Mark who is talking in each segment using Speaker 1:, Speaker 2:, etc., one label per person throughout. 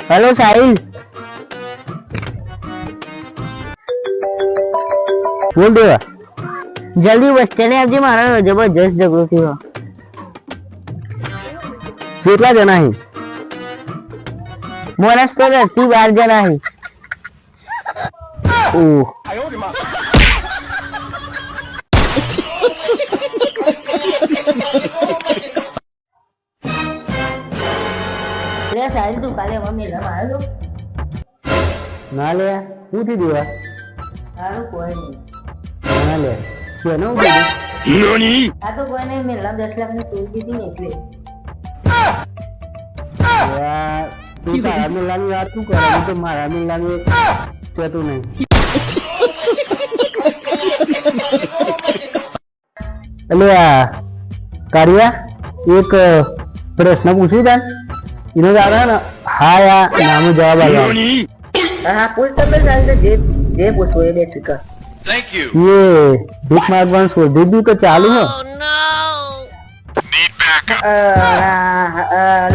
Speaker 1: hello साहिल बोल देवा जल्दी बस स्टेने આવજે મારા જબરજસ્ત ઝઘડો થયો કેટલા જણા હે મોરસ તો 10 થી 12 જણા હે ઓહ લે સાહિલ તું કાલે મમ્મી લમ આવ્યો ના લે ઉઠી દેવા સારું કોઈ નહીં ના લે કેનો ઉઠી નોની આ તો કોઈ નહીં મેલા 10 લાખ ની ચોરી દીધી ને એટલે યાર તું તારા મેલાની વાત તું કરે તો મારા મેલાની ચેતું નહીં એટલે આ કારિયા એક પ્રશ્ન પૂછું તને इन्हें ज्यादा ना हाँ या नाम जवाब आ गया हाँ पूछ तो मैं साल से जे पूछो ये देख का
Speaker 2: थैंक यू
Speaker 1: ये भीख मांगवान सो दीदी को चालू है
Speaker 2: नीड बैकअप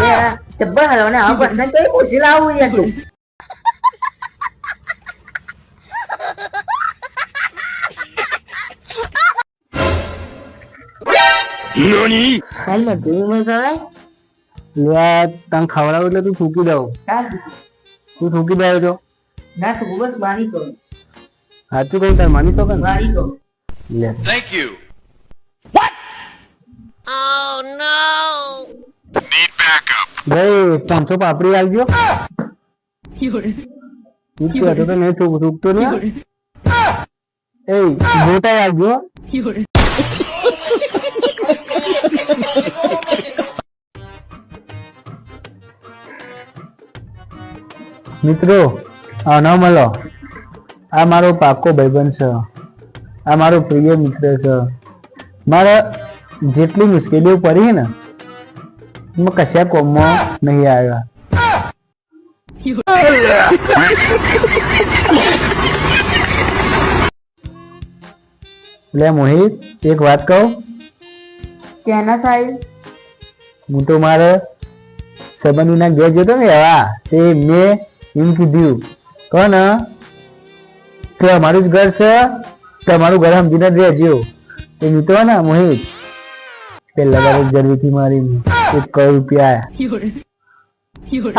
Speaker 1: ले चब्बा हलो ने आप बंदा कोई पूछ ला हुई है तू
Speaker 2: नोनी
Speaker 1: हेलो तू मैं कर લે તને ખવડાવ એટલે તું થૂકી દઉં તું થૂકી દે જો ના તું બસ માની તો સાચું કહું તાર માની તો કર માની તો લે
Speaker 2: thank you what oh no need backup
Speaker 1: ભાઈ 500 પાપડી આવજો તું તો નહીં થૂકતો નહીં એ મોટા આવજો મિત્રો આનો મળો આ મારો પાકો ભાઈબંધ છે આ મારો પ્રિય મિત્ર છે મારા જેટલી મુશ્કેલીઓ પડી ને એમાં કશા કોમમાં નહીં આવ્યા લે મોહિત એક વાત કહું કેના થાય હું તો મારા સંબંધીના ઘેર જતો ને એવા તે મેં એમ કીધું કોણ કે અમારું જ ઘર છે તમારું ઘર સમજીને રહેજો એ મિત્રો ને મોહિત પેલા બાર જરૂરથી મારી 1 કરોડ રૂપિયા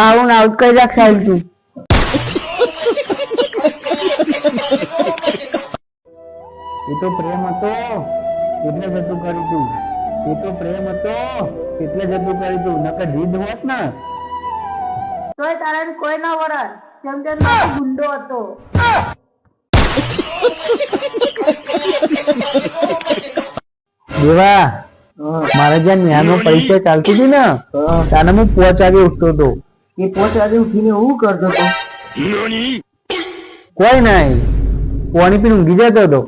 Speaker 1: આવું ને આવું કઈ રાખ સાહેબ તું એ તો પ્રેમ હતો એટલે જતું કરી તું એ તો પ્રેમ હતો એટલે જતું કરી તું નકર જીદ હોત ને તોય તારા કોઈ ના વરસ કેમ કે ગુંડો હતો દેવા મારા જ્યાં ન્યાનો પૈસા ચાલતી હતી ને તાને હું 5 વાગે ઉઠતો હતો એ 5 વાગે ઉઠીને હું કરતો હતો કોઈ નહીં પાણી પીને ઊંઘી જતો હતો